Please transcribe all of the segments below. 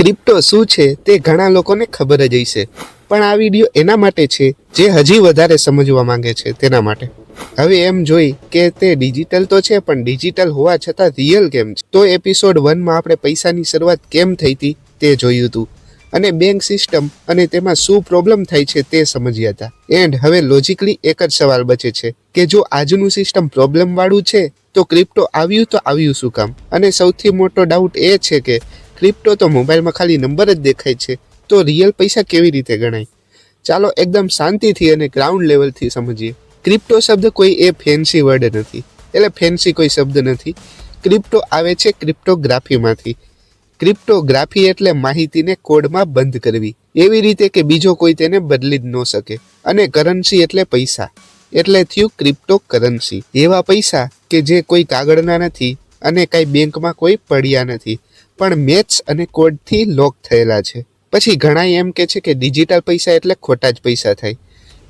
Crypto શું છે તે ઘણા લોકોને ખબર જ હશે, પણ આ વિડીયો એના માટે છે જે હજી વધારે સમજવા માંગે છે તેના માટે. હવે એમ જોઈ કે તે ડિજિટલ તો છે પણ ડિજિટલ હોવા છતાં રિયલ કેમ છે. તો એપિસોડ 1માં આપણે પૈસાની શરૂઆત કેમ થઈ હતી તે જોયું હતું અને બેંક સિસ્ટમ અને તેમાં શું પ્રોબ્લેમ થાય છે તે સમજ્યા હતા. એન્ડ હવે લોજિકલી એક જ સવાલ બચે છે કે જો આજનું સિસ્ટમ પ્રોબ્લેમ વાળું છે તો ક્રિપ્ટો આવ્યું શું કામ? અને સૌથી મોટો ડાઉટ એ છે કે ક્રિપ્ટો તો મોબાઈલમાં ખાલી નંબર જ દેખાય છે, તો રિયલ પૈસા કેવી રીતે ગણાય? ચાલો એકદમ શાંતિથી અને ગ્રાઉન્ડ લેવલથી સમજીએ. ક્રિપ્ટો શબ્દ કોઈ એ ફેન્સી વર્ડ નથી, એટલે ફેન્સી કોઈ શબ્દ નથી. ક્રિપ્ટો આવે છે ક્રિપ્ટોગ્રાફીમાંથી. ક્રિપ્ટોગ્રાફી એટલે માહિતીને કોડમાં બંધ કરવી, એવી રીતે કે બીજો કોઈ તેને બદલી જ ન શકે. અને કરન્સી એટલે પૈસા, એટલે થયું ક્રિપ્ટો કરન્સી. એવા પૈસા કે જે કોઈ કાગળના નથી અને કાંઈ બેંકમાં કોઈ પડ્યા નથી, પણ મેથ્સ અને કોડથી લોક થયેલા છે. પછી ઘણા એમ કે છે કે ડિજિટલ પૈસા એટલે ખોટા જ પૈસા થાય.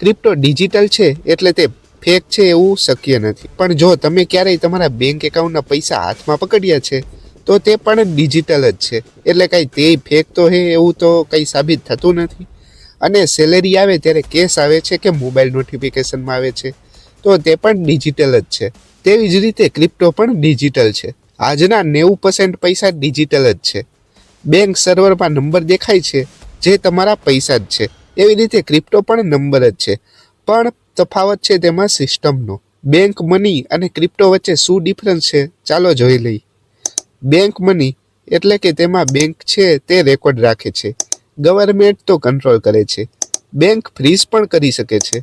ક્રિપ્ટો ડિજિટલ છે એટલે તે ફેક છે એવું શક્ય નથી. પણ જો તમે ક્યારેય તમારા બેંક એકાઉન્ટના પૈસા હાથમાં પકડ્યા છે તો તે પણ ડિજિટલ જ છે, એટલે કાંઈ તે ફેક તો હે એવું તો કંઈ સાબિત થતું નથી. અને સેલેરી આવે ત્યારે કેશ આવે છે કે મોબાઈલ નોટિફિકેશનમાં આવે છે, તો તે પણ ડિજિટલ જ છે. તેવી જ રીતે ક્રિપ્ટો પણ ડિજિટલ છે. આજના 90% પૈસા ડિજિટલ જ છે. બેંક સર્વરમાં નંબર દેખાય છે જે તમારા પૈસા જ છે, એવી રીતે ક્રિપ્ટો પણ નંબર જ છે, પણ તફાવત છે તેમાં સિસ્ટમનો. બેંક મની અને ક્રિપ્ટો વચ્ચે શું ડિફરન્સ છે ચાલો જોઈ લઈએ. બેંક મની એટલે કે તેમાં બેંક છે તે રેકોર્ડ રાખે છે, ગવર્મેન્ટ તો કંટ્રોલ કરે છે. બેંક ફ્રીઝ પણ કરી શકે છે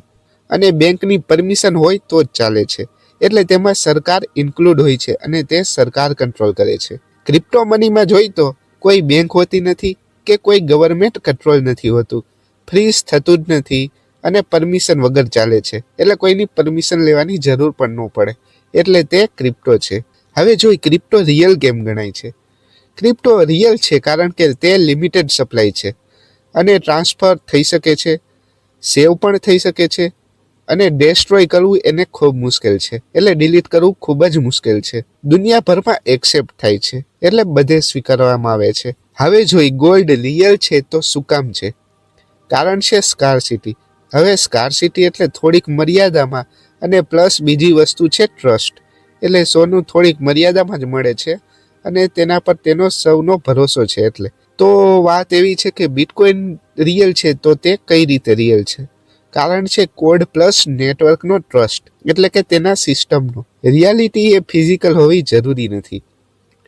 અને બેંકની પરમિશન હોય તો જ ચાલે છે, એટલે તેમાં સરકાર ઇન્ક્લુડ હોય છે અને તે સરકાર કંટ્રોલ કરે છે. ક્રિપ્ટો મનીમાં જોઈ તો કોઈ બેંક હોતી નથી કે કોઈ ગવર્મેન્ટ કંટ્રોલ નથી હોતું, ફ્રીઝ થતું જ નથી અને પરમિશન વગર ચાલે છે, એટલે કોઈની પરમિશન લેવાની જરૂર પણ ન પડે, એટલે તે ક્રિપ્ટો છે. હવે જોઈ ક્રિપ્ટો રિયલ કેમ ગણાય છે. ક્રિપ્ટો રિયલ છે કારણ કે તે લિમિટેડ સપ્લાય છે અને ટ્રાન્સફર થઈ શકે છે, સેવ પણ થઈ શકે છે અને ડેસ્ટ્રોય કરવું એને ખૂબ મુશ્કેલ છે, એટલે ડિલીટ કરવું ખૂબ જ મુશ્કેલ છે. દુનિયાભરમાં એક્સેપ્ટ થાય છે, એટલે બધે સ્વીકારવામાં આવે છે. હવે જોઈ ગોલ્ડ રિયલ છે તો શું કામ છે? કારણ છે સ્કાર્સિટી. હવે સ્કાર્સિટી એટલે થોડીક મર્યાદામાં અને પ્લસ બીજી વસ્તુ છે ટ્રસ્ટ, એટલે સોનું થોડીક મર્યાદામાં જ મળે છે અને તેના પર તેનો સૌનો ભરોસો છે. એટલે તો વાત એવી છે કે બિટકોઇન રિયલ છે તો તે કઈ રીતે રિયલ છે? કારણ છે કોડ પ્લસ નેટવર્કનો ટ્રસ્ટ, એટલે કે તેના સિસ્ટમનો. રિયાલિટી એ ફિઝિકલ હોવી જરૂરી નથી,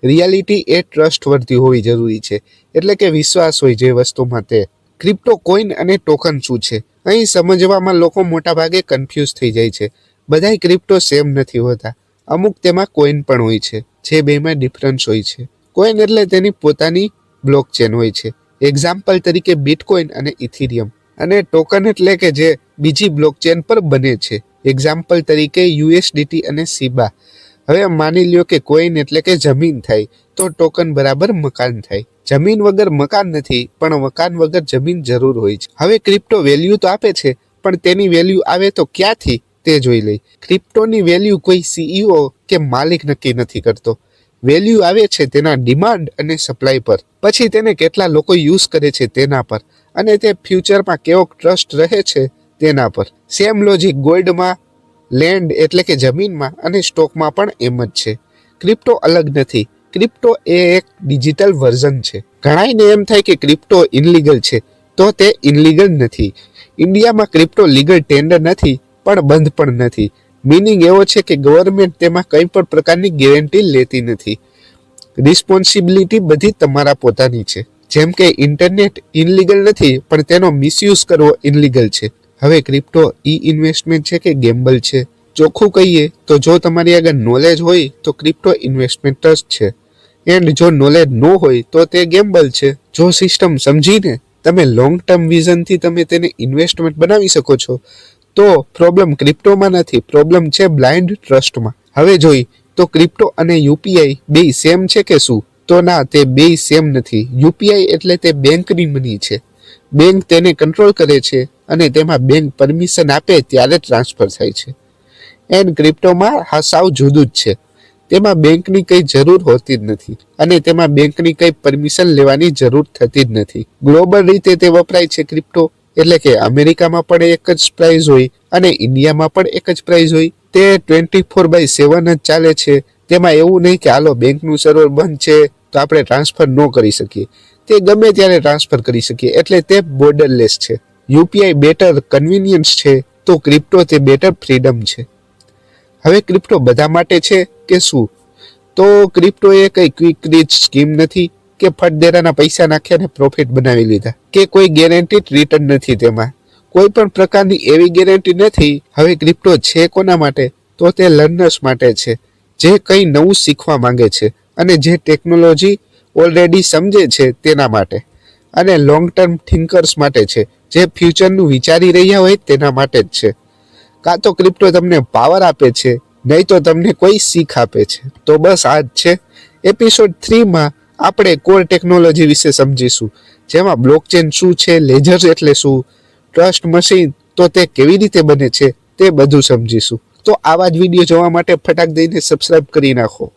રિયાલિટી એ ટ્રસ્ટ વર્ધી હોવી જરૂરી છે, એટલે કે વિશ્વાસ હોય જે વસ્તુમાં તે. ક્રિપ્ટો કોઈન અને ટોકન શું છે? અહીં સમજવામાં લોકો મોટા ભાગે કન્ફ્યુઝ થઈ જાય છે. બધાય ક્રિપ્ટો સેમ નથી હોતા, અમુક તેમાં કોઈન પણ હોય છે, જે બેમાં ડિફરન્સ હોય છે. કોઈન એટલે તેની પોતાની બ્લોકચેન હોય છે, એક્ઝામ્પલ તરીકે બિટકોઇન અને ઇથિરિયમ. અને ટોકન એટલે કે જે બીજી બ્લોકચેન પર બને છે, એક્ઝામ્પલ તરીકે USDT અને SIBA. હવે માની લ્યો કે કોઈન એટલે કે જમીન થાય, તો ટોકન બરાબર મકાન થાય. જમીન વગર મકાન નથી, પણ મકાન વગર જમીન જરૂર હોય છે. હવે ક્રિપ્ટો વેલ્યુ તો આપે છે, પણ તેની વેલ્યુ આવે તો ક્યાંથી તે જોઈ લઈ. ક્રિપ્ટોની વેલ્યુ કોઈ CEO કે માલિક નક્કી નથી કરતો. વેલ્યુ આવે છે તેના ડિમાન્ડ અને સપ્લાય પર, પછી તેને કેટલા લોકો યુઝ કરે છે તેના પર, અને તે ફ્યુચરમાં કેવો ટ્રસ્ટ રહે છે તેના પર. સેમ લોજિક ગોલ્ડમાં, લેન્ડ એટલે કે જમીનમાં અને સ્ટોકમાં પણ એમ જ છે. ક્રિપ્ટો અલગ નથી, ક્રિપ્ટો એ એક ડિજિટલ વર્ઝન છે. ઘણાઈને એમ થાય કે ક્રિપ્ટો ઇનલીગલ છે, તો તે ઇનલીગલ નથી. ઇન્ડિયામાં ક્રિપ્ટો લીગલ ટેન્ડર નથી, પણ બંધ પણ નથી. મીનિંગ એવો છે કે ગવર્મેન્ટ તેમાં કંઈ પણ પ્રકારની ગેરંટી લેતી નથી. રિસ્પોન્સિબિલિટી બધી તમારા પોતાની છે. જેમ કે ઇન્ટરનેટ ઇનલીગલ નથી, પણ તેનો મિસયુઝ કરવો ઇનલીગલ છે. હવે ક્રિપ્ટો ઇન્વેસ્ટમેન્ટ છે કે ગેમ્બલ છે? ચોખ્ખું કહીએ તો જો તમારી આગળ નોલેજ હોય તો ક્રિપ્ટો ઇન્વેસ્ટમેન્ટ જ છે, એન્ડ જો નોલેજ ન હોય તો તે ગેમ્બલ છે. જો સિસ્ટમ સમજીને તમે લોંગ ટર્મ વિઝનથી તમે તેને ઇન્વેસ્ટમેન્ટ બનાવી શકો છો, તો પ્રોબ્લેમ ક્રિપ્ટોમાં નથી, પ્રોબ્લેમ છે બ્લાઇન્ડ ટ્રસ્ટમાં. હવે જોઈ તો ક્રિપ્ટો અને UPI બેય સેમ છે કે શું? તો ના, તે બેય સેમ નથી. UPI એટલે તે બેંકની મની છે, બેંક તેને કંટ્રોલ કરે છે અને તેમાં બેંક પરમિશન આપે ત્યારે ટ્રાન્સફર થાય છે. એન્ડ ક્રિપ્ટોમાં સાવ જુદું જ છે. તેમાં બેંકની કઈ જરૂર હોતી જ નથી અને તેમાં બેંકની કઈ પરમિશન લેવાની જરૂર થતી જ નથી. ગ્લોબલ રીતે તે વપરાય છે ક્રિપ્ટો, એટલે કે અમેરિકામાં પણ એક જ પ્રાઇસ હોય અને ઇન્ડિયામાં પણ એક જ પ્રાઇસ હોય. તે 24/7 જ ચાલે છે. તેમાં એવું નહીં કે હાલો બેંકનું સર્વર બંધ છે તો આપણે ટ્રાન્સફર ન કરી શકીએ. તે ગમે ત્યારે ટ્રાન્સફર કરી શકીએ, એટલે તે બોર્ડરલેસ છે. યુપીઆઈ બેટર કન્વિનિયન્સ છે તો ક્રિપ્ટો તે બેટર ફ્રીડમ છે. હવે ક્રિપ્ટો બધા માટે છે કે શું? તો ક્રિપ્ટો એ કઈ ક્વિક રીચ સ્કીમ નથી કે ફટદેરાના પૈસા નાખ્યા ને પ્રોફિટ બનાવી લીધા, કે કોઈ ગેરંટીડ રિટર્ન નથી. તેમાં કોઈ પણ પ્રકારની એવી ગેરંટી નથી. હવે ક્રિપ્ટો છે કોના માટે? તો તે લર્નર્સ માટે છે, જે કંઈ નવું શીખવા માંગે છે અને જે ટેકનોલોજી ઓલરેડી સમજે છે તેના માટે, અને લોંગ ટર્મ થિંકર્સ માટે છે, જે ફ્યુચરનું વિચારી રહ્યા હોય તેના માટે જ છે. કાં તો ક્રિપ્ટો તમને પાવર આપે છે, નહીં તો તમને કોઈ શીખ આપે છે. તો બસ આ જ છે. એપિસોડ 3માં આપણે કોર ટેકનોલોજી વિશે સમજીશું, જેમાં બ્લોકચેન શું છે, લેજર એટલે શું, ટ્રસ્ટ મશીન તો તે કેવી રીતે બને છે, તે બધું સમજીશું. તો આવા જ વિડીયો જોવા માટે ફટાક દઈને સબસ્ક્રાઇબ કરી નાખો.